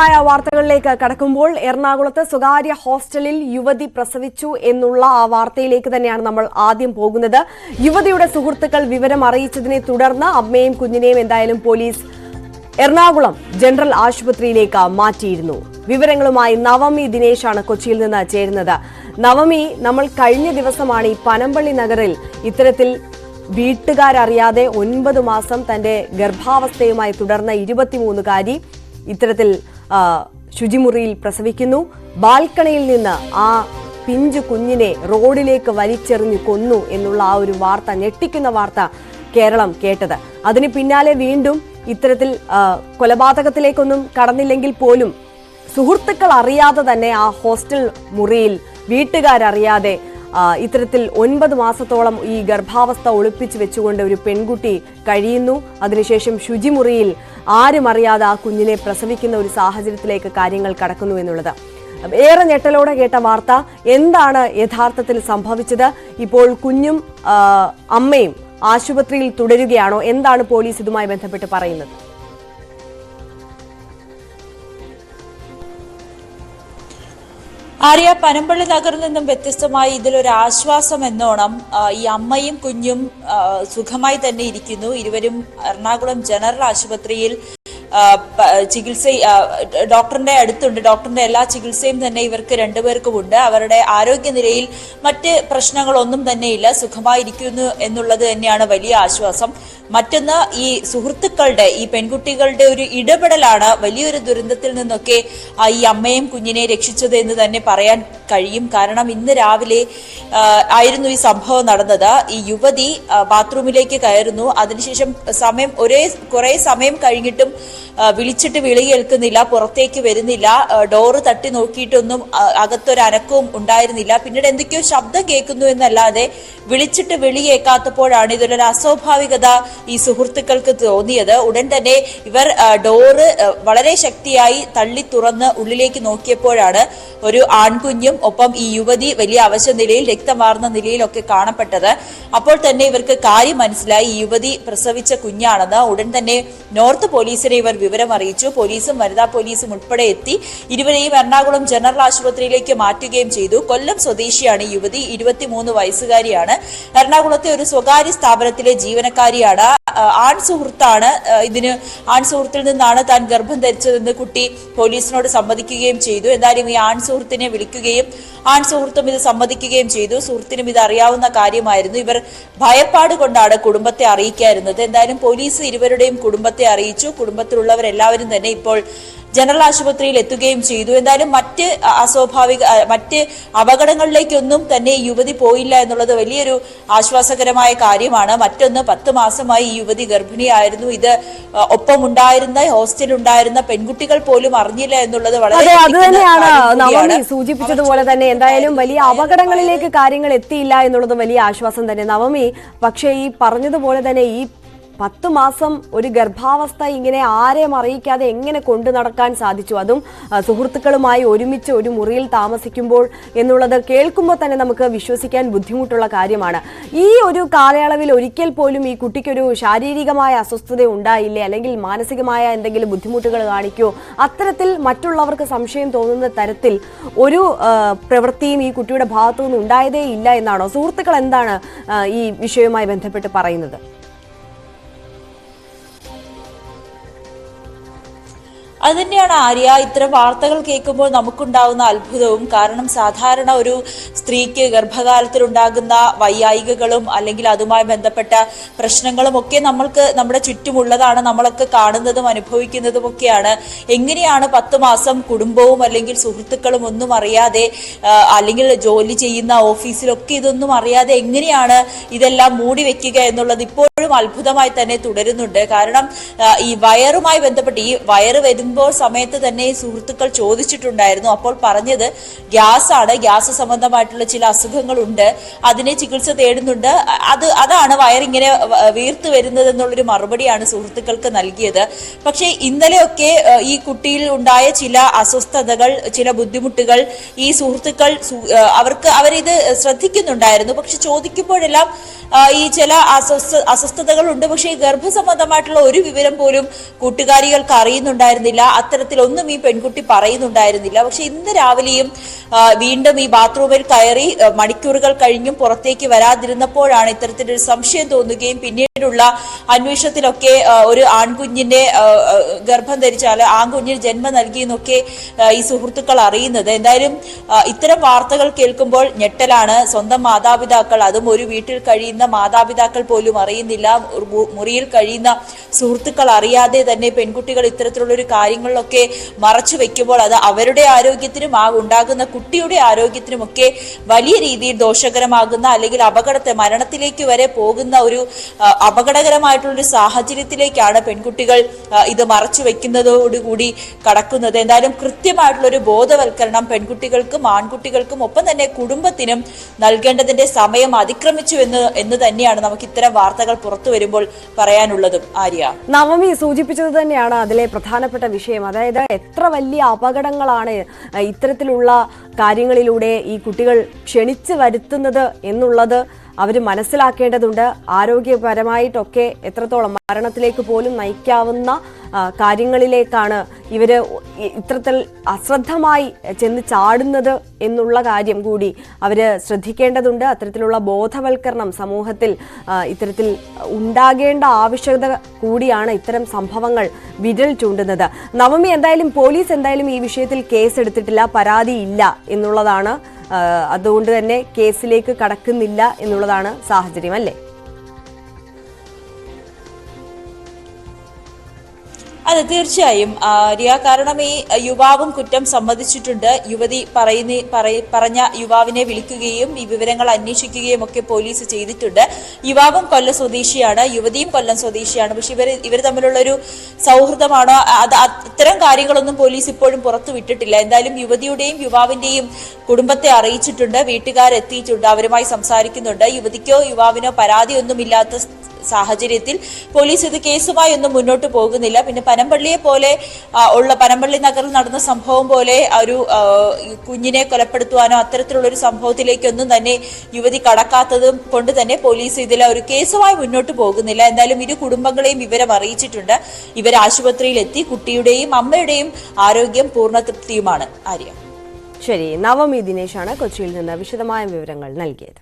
വിശദമായ വാർത്തകളിലേക്ക് കടക്കുമ്പോൾ എറണാകുളത്ത് സ്വകാര്യ ഹോസ്റ്റലിൽ യുവതി പ്രസവിച്ചു എന്നുള്ള ആ വാർത്തയിലേക്ക് തന്നെയാണ് നമ്മൾ ആദ്യം പോകുന്നത്. യുവതിയുടെ സുഹൃത്തുക്കൾ വിവരം അറിയിച്ചതിനെ തുടർന്ന് അമ്മയും കുഞ്ഞിനെയും എന്തായാലും പോലീസ് എറണാകുളം ജനറൽ ആശുപത്രിയിലേക്ക് മാറ്റിയിരുന്നു. വിവരങ്ങളുമായി നവമി ദിനേശാണ് കൊച്ചിയിൽ നിന്ന് ചേരുന്നത്. നവമി, നമ്മൾ കഴിഞ്ഞ ദിവസമാണ് ഈ പനമ്പള്ളി നഗറിൽ ഇത്തരത്തിൽ വീട്ടുകാരറിയാതെ 9 മാസം തന്റെ ഗർഭാവസ്ഥയുമായി തുടർന്ന 23-കാരി ഇത്തരത്തിൽ ശുചിമുറിയിൽ പ്രസവിക്കുന്നു. ബാൽക്കണിയിൽ നിന്ന് ആ പിഞ്ചു കുഞ്ഞിനെ റോഡിലേക്ക് വലിച്ചെറിഞ്ഞു കൊന്നു എന്നുള്ള ആ ഒരു വാർത്ത, ഞെട്ടിക്കുന്ന വാർത്ത കേരളം കേട്ടത്. അതിന് പിന്നാലെ വീണ്ടും ഇത്തരത്തിൽ കൊലപാതകത്തിലേക്കൊന്നും കടന്നില്ലെങ്കിൽ പോലും സുഹൃത്തുക്കൾ അറിയാതെ തന്നെ ആ ഹോസ്റ്റൽ മുറിയിൽ വീട്ടുകാരറിയാതെ ഇത്തരത്തിൽ 9 മാസത്തോളം ഈ ഗർഭാവസ്ഥ ഒളിപ്പിച്ചു വെച്ചുകൊണ്ട് ഒരു പെൺകുട്ടി കഴിയുന്നു. അതിനുശേഷം ശുചിമുറിയിൽ ആരും അറിയാതെ ആ കുഞ്ഞിനെ പ്രസവിക്കുന്ന ഒരു സാഹചര്യത്തിലേക്ക് കാര്യങ്ങൾ കടക്കുന്നു എന്നുള്ളത് ഏറെ ഞെട്ടലോടെ കേട്ട വാർത്ത. എന്താണ് യഥാർത്ഥത്തിൽ സംഭവിച്ചത്? ഇപ്പോൾ കുഞ്ഞും അമ്മയും ആശുപത്രിയിൽ തുടരുകയാണോ? എന്താണ് പോലീസ് ഇതുമായി ബന്ധപ്പെട്ട് പറയുന്നത്? ആര്യ, പനമ്പള്ളി നഗറിൽ നിന്നും വ്യത്യസ്തമായി ഇതിലൊരു ആശ്വാസം എന്നോണം ഈ അമ്മയും കുഞ്ഞും സുഖമായി തന്നെ ഇരിക്കുന്നു. ഇരുവരും എറണാകുളം ജനറൽ ആശുപത്രിയിൽ ചികിത്സ ഡോക്ടറിന്റെ അടുത്തുണ്ട്. ഡോക്ടറിന്റെ എല്ലാ ചികിത്സയും തന്നെ ഇവർക്ക് രണ്ടുപേർക്കുമുണ്ട്. അവരുടെ ആരോഗ്യനിലയിൽ മറ്റ് പ്രശ്നങ്ങളൊന്നും തന്നെയില്ല, സുഖമായിരിക്കുന്നു എന്നുള്ളത് തന്നെയാണ് വലിയ ആശ്വാസം. മറ്റൊന്ന്, ഈ സുഹൃത്തുക്കളുടെ, ഈ പെൺകുട്ടികളുടെ ഒരു ഇടപെടലാണ് വലിയൊരു ദുരന്തത്തിൽ നിന്നൊക്കെ ഈ അമ്മയും കുഞ്ഞിനെ രക്ഷിച്ചത് എന്ന് തന്നെ പറയാൻ കഴിയും. കാരണം ഇന്ന് രാവിലെ ആയിരുന്നു ഈ സംഭവം നടന്നത്. ഈ യുവതി ബാത്റൂമിലേക്ക് കയറുന്നു. അതിനുശേഷം കുറെ സമയം കഴിഞ്ഞിട്ടും വിളിച്ചിട്ട് വിളി കേൾക്കുന്നില്ല, പുറത്തേക്ക് വരുന്നില്ല. ഡോറ് തട്ടി നോക്കിയിട്ടൊന്നും അകത്തൊരു അനക്കവും ഉണ്ടായിരുന്നില്ല. പിന്നീട് എന്തൊക്കെയോ ശബ്ദം കേൾക്കുന്നു എന്നല്ലാതെ വിളിച്ചിട്ട് വിളി കേൾക്കാത്തപ്പോഴാണ് ഇതിലൊരു അസ്വാഭാവികത ഈ സുഹൃത്തുക്കൾക്ക് തോന്നിയത്. ഉടൻ തന്നെ ഇവർ ഡോറ് വളരെ ശക്തിയായി തള്ളി തുറന്ന് ഉള്ളിലേക്ക് നോക്കിയപ്പോഴാണ് ഒരു ആൺകുഞ്ഞും ഒപ്പം ഈ യുവതി വലിയ അവശ നിലയിൽ, രക്തമാർന്ന നിലയിലൊക്കെ കാണപ്പെട്ടത്. അപ്പോൾ തന്നെ ഇവർക്ക് കാര്യം മനസ്സിലായി, ഈ യുവതി പ്രസവിച്ച കുഞ്ഞാണെന്ന്. ഉടൻ തന്നെ നോർത്ത് പോലീസിനെ ഇവർ വിവരം അറിയിച്ചു. പോലീസും വനിതാ പോലീസും ഉൾപ്പെടെ എത്തി ഇരുവരെയും എറണാകുളം ജനറൽ ആശുപത്രിയിലേക്ക് മാറ്റുകയും ചെയ്തു. കൊല്ലം സ്വദേശിയാണ് ഈ യുവതി, 23 വയസ്സുകാരിയാണ്. എറണാകുളത്തെ ഒരു സ്വകാര്യ സ്ഥാപനത്തിലെ ജീവനക്കാരിയാണ്. ആൺ സുഹൃത്താണ്. ആൺ സുഹൃത്തിൽ നിന്നാണ് താൻ ഗർഭം ധരിച്ചതെന്ന് കുട്ടി പോലീസിനോട് സമ്മതിക്കുകയും ചെയ്തു. എന്തായാലും ഈ ആൺ സുഹൃത്തിനെ വിളിക്കുകയും ആൺ സുഹൃത്തും ഇത് സമ്മതിക്കുകയും ചെയ്തു. സുഹൃത്തിനും ഇത് അറിയാവുന്ന കാര്യമായിരുന്നു. ഇവർ ഭയപ്പാട് കൊണ്ടാണ് കുടുംബത്തെ അറിയിക്കാതിരുന്നത്. എന്തായാലും പോലീസ് ഇരുവരുടെയും കുടുംബത്തെ അറിയിച്ചു. കുടുംബത്തിലുള്ളവരെല്ലാവരും തന്നെ ഇപ്പോൾ ജനറൽ ആശുപത്രിയിൽ എത്തുകയും ചെയ്തു. എന്തായാലും മറ്റ് അപകടങ്ങളിലേക്കൊന്നും തന്നെ ഈ യുവതി പോയില്ല എന്നുള്ളത് വലിയൊരു ആശ്വാസകരമായ കാര്യമാണ്. മറ്റൊന്ന്, 10 മാസമായി ഈ യുവതി ഗർഭിണിയായിരുന്നു. ഇത് ഒപ്പമുണ്ടായിരുന്ന, ഹോസ്റ്റലുണ്ടായിരുന്ന പെൺകുട്ടികൾ പോലും അറിഞ്ഞില്ല എന്നുള്ളത് വളരെ അത് തന്നെയാണ് നവമി സൂചിപ്പിച്ചതുപോലെ തന്നെ. എന്തായാലും വലിയ അപകടങ്ങളിലേക്ക് കാര്യങ്ങൾ എത്തിയില്ല എന്നുള്ളത് വലിയ ആശ്വാസം തന്നെ നവമി. പക്ഷേ ഈ പറഞ്ഞതുപോലെ തന്നെ ഈ 10 മാസം ഒരു ഗർഭാവസ്ഥ ഇങ്ങനെ ആരെയും അറിയിക്കാതെ എങ്ങനെ കൊണ്ടു നടക്കാൻ സാധിച്ചു? അതും സുഹൃത്തുക്കളുമായി ഒരുമിച്ച് ഒരു മുറിയിൽ താമസിക്കുമ്പോൾ എന്നുള്ളത് കേൾക്കുമ്പോൾ തന്നെ നമുക്ക് വിശ്വസിക്കാൻ ബുദ്ധിമുട്ടുള്ള കാര്യമാണ്. ഈ ഒരു കാലയളവിൽ ഒരിക്കൽ പോലും ഈ കുട്ടിക്കൊരു ശാരീരികമായ അസ്വസ്ഥത ഉണ്ടായില്ലേ, അല്ലെങ്കിൽ മാനസികമായ എന്തെങ്കിലും ബുദ്ധിമുട്ടുകൾ കാണിക്കോ? അത്തരത്തിൽ മറ്റുള്ളവർക്ക് സംശയം തോന്നുന്ന തരത്തിൽ ഒരു പ്രവൃത്തിയും ഈ കുട്ടിയുടെ ഭാഗത്തുനിന്ന് ഉണ്ടായതേ ഇല്ല എന്നാണോ? സുഹൃത്തുക്കൾ എന്താണ് ഈ വിഷയവുമായി ബന്ധപ്പെട്ട് പറയുന്നത്? അത് തന്നെയാണ് ആര്യ, ഇത്തരം വാർത്തകൾ കേൾക്കുമ്പോൾ നമുക്കുണ്ടാകുന്ന അത്ഭുതവും. കാരണം സാധാരണ ഒരു സ്ത്രീക്ക് ഗർഭകാലത്തിലുണ്ടാകുന്ന വൈയായികകളും അല്ലെങ്കിൽ അതുമായി ബന്ധപ്പെട്ട പ്രശ്നങ്ങളും ഒക്കെ നമ്മുടെ ചുറ്റുമുള്ളതാണ്, നമ്മളൊക്കെ കാണുന്നതും അനുഭവിക്കുന്നതും ഒക്കെയാണ്. എങ്ങനെയാണ് 10 മാസം കുടുംബവും അല്ലെങ്കിൽ സുഹൃത്തുക്കളും ഒന്നും അറിയാതെ, അല്ലെങ്കിൽ ജോലി ചെയ്യുന്ന ഓഫീസിലൊക്കെ ഇതൊന്നും അറിയാതെ എങ്ങനെയാണ് ഇതെല്ലാം മൂടി വെക്കുക എന്നുള്ളത് ഇപ്പോഴും അത്ഭുതമായി തന്നെ തുടരുന്നുണ്ട്. കാരണം ഈ വയറുമായി ബന്ധപ്പെട്ട്, ഈ വയറ് വരുമ്പോൾ സമയത്ത് തന്നെ സുഹൃത്തുക്കൾ ചോദിച്ചിട്ടുണ്ടായിരുന്നു. അപ്പോൾ പറഞ്ഞത് ഗ്യാസാണ്, ഗ്യാസ് സംബന്ധമായിട്ടുള്ള ചില അസുഖങ്ങളുണ്ട്, അതിനെ ചികിത്സ തേടുന്നുണ്ട്, അതാണ് വയറിങ്ങനെ വീർത്തു വരുന്നത് എന്നുള്ളൊരു മറുപടിയാണ് സുഹൃത്തുക്കൾക്ക് നൽകിയത്. പക്ഷേ ഇന്നലെയൊക്കെ ഈ കുട്ടിയിൽ ഉണ്ടായ ചില അസ്വസ്ഥതകൾ, ചില ബുദ്ധിമുട്ടുകൾ ഈ സുഹൃത്തുക്കൾ അവരിത് ശ്രദ്ധിക്കുന്നുണ്ടായിരുന്നു. പക്ഷെ ചോദിക്കുമ്പോഴെല്ലാം ഈ ചില അസ്വസ്ഥതകളുണ്ട്. പക്ഷേ ഈ ഗർഭസംബന്ധമായിട്ടുള്ള ഒരു വിവരം പോലും കൂട്ടുകാരികൾക്ക് അറിയുന്നുണ്ടായിരുന്നില്ല. അത്തരത്തിലൊന്നും ഈ പെൺകുട്ടി പറയുന്നുണ്ടായിരുന്നില്ല. പക്ഷെ ഇന്ന് രാവിലെയും വീണ്ടും ഈ ബാത്റൂമിൽ കയറി മണിക്കൂറുകൾ കഴിഞ്ഞും പുറത്തേക്ക് വരാതിരുന്നപ്പോഴാണ് ഇത്തരത്തിലൊരു സംശയം തോന്നുകയും പിന്നീടുള്ള അന്വേഷണത്തിലൊക്കെ ഒരു ആൺകുഞ്ഞിന്റെ ഗർഭം ധരിച്ചാൽ ആൺകുഞ്ഞിന് ജന്മം നൽകിയെന്നൊക്കെ ഈ സുഹൃത്തുക്കൾ അറിയുന്നത്. എന്തായാലും ഇത്തരം വാർത്തകൾ കേൾക്കുമ്പോൾ ഞെട്ടലാണ്. സ്വന്തം മാതാപിതാക്കൾ, അതും ഒരു വീട്ടിൽ കഴിയുന്ന മാതാപിതാക്കൾ പോലും അറിയുന്നില്ല, മുറിയിൽ കഴിയുന്ന സുഹൃത്തുക്കൾ അറിയാതെ തന്നെ പെൺകുട്ടികൾ ഇത്തരത്തിലുള്ളൊരു കാര്യങ്ങളിലൊക്കെ മറച്ചു വെക്കുമ്പോൾ അത് അവരുടെ ആരോഗ്യത്തിനും ഉണ്ടാകുന്ന കുട്ടിയുടെ ആരോഗ്യത്തിനുമൊക്കെ വലിയ രീതിയിൽ ദോഷകരമാകുന്ന അല്ലെങ്കിൽ മരണത്തിലേക്ക് വരെ പോകുന്ന ഒരു അപകടകരമായിട്ടുള്ളൊരു സാഹചര്യത്തിലേക്കാണ് പെൺകുട്ടികൾ ഇത് മറച്ചു വെക്കുന്നതോടുകൂടി കടക്കുന്നത്. എന്തായാലും കൃത്യമായിട്ടുള്ളൊരു ബോധവൽക്കരണം പെൺകുട്ടികൾക്കും ആൺകുട്ടികൾക്കും ഒപ്പം തന്നെ കുടുംബത്തിനും നൽകേണ്ടതിന്റെ സമയം അതിക്രമിച്ചു എന്ന് തന്നെയാണ് നമുക്ക് ഇത്തരം വാർത്തകൾ പുറത്തു വരുമ്പോൾ പറയാനുള്ളതും. ആര്യ, നവമി സൂചിപ്പിച്ചത് തന്നെയാണ് അതിലെ പ്രധാനപ്പെട്ട വിഷയം. അതായത് എത്ര വലിയ അപകടങ്ങളാണ് ഇത്തരത്തിലുള്ള കാര്യങ്ങളിലൂടെ ഈ കുട്ടികൾ ക്ഷണിച്ചു വരുത്തുന്നത് എന്നുള്ളത് അവർ മനസ്സിലാക്കേണ്ടതുണ്ട്. ആരോഗ്യപരമായിട്ടൊക്കെ എത്രത്തോളം മരണത്തിലേക്ക് പോലും നയിക്കാവുന്ന കാര്യങ്ങളിലേക്കാണ് ഇവർ ഇത്തരത്തിൽ അശ്രദ്ധമായി ചെന്ന് ചാടുന്നത് എന്നുള്ള കാര്യം കൂടി അവർ ശ്രദ്ധിക്കേണ്ടതുണ്ട്. അത്തരത്തിലുള്ള ബോധവൽക്കരണം സമൂഹത്തിൽ ഇത്തരത്തിൽ ഉണ്ടാകേണ്ട ആവശ്യകത കൂടിയാണ് ഇത്തരം സംഭവങ്ങൾ വിരൽ ചൂണ്ടുന്നത്. നവമി, എന്തായാലും പോലീസ് എന്തായാലും ഈ വിഷയത്തിൽ കേസെടുത്തിട്ടില്ല, പരാതിയില്ല എന്നുള്ളതാണ്. അതുകൊണ്ട് തന്നെ കേസിലേക്ക് കടക്കുന്നില്ല എന്നുള്ളതാണ് സാഹചര്യം, അല്ലേ? അതെ, തീർച്ചയായും ആര്യ. കാരണം ഈ യുവാവും കുറ്റം സമ്മതിച്ചിട്ടുണ്ട്. യുവതി പറഞ്ഞ യുവാവിനെ വിളിക്കുകയും ഈ വിവരങ്ങൾ അന്വേഷിക്കുകയും ഒക്കെ പോലീസ് ചെയ്തിട്ടുണ്ട്. യുവാവും കൊല്ലം സ്വദേശിയാണ്, യുവതിയും കൊല്ലം സ്വദേശിയാണ്. പക്ഷെ ഇവർ തമ്മിലുള്ള ഒരു സൗഹൃദമാണോ, അത്തരം കാര്യങ്ങളൊന്നും പോലീസ് ഇപ്പോഴും പുറത്തു വിട്ടിട്ടില്ല. എന്തായാലും യുവതിയുടെയും യുവാവിന്റെയും കുടുംബത്തെ അറിയിച്ചിട്ടുണ്ട്, വീട്ടുകാരെത്തിയിട്ടുണ്ട്, അവരുമായി സംസാരിക്കുന്നുണ്ട്. യുവതിക്കോ യുവാവിനോ പരാതിയൊന്നുമില്ലാത്ത സാഹചര്യത്തിൽ പോലീസ് ഇത് കേസുമായി ഒന്നും മുന്നോട്ട് പോകുന്നില്ല. പിന്നെ പനമ്പള്ളി നഗറിൽ നടന്ന സംഭവം പോലെ ഒരു കുഞ്ഞിനെ കൊലപ്പെടുത്തുവാനോ അത്തരത്തിലുള്ള ഒരു സംഭവത്തിലേക്കൊന്നും തന്നെ യുവതി കടക്കാത്തതും കൊണ്ട് തന്നെ പോലീസ് ഇതിൽ ഒരു കേസുമായി മുന്നോട്ട് പോകുന്നില്ല. എന്തായാലും ഇരു കുടുംബങ്ങളെയും വിവരം അറിയിച്ചിട്ടുണ്ട്. ഇവർ ആശുപത്രിയിൽ എത്തി. കുട്ടിയുടെയും അമ്മയുടെയും ആരോഗ്യം പൂർണ്ണ തൃപ്തിയുമാണ്. ആര്യ, ശരി. നവമി ദിനേശാണ് കൊച്ചിയിൽ നിന്ന് വിശദമായ വിവരങ്ങൾ നൽകിയത്.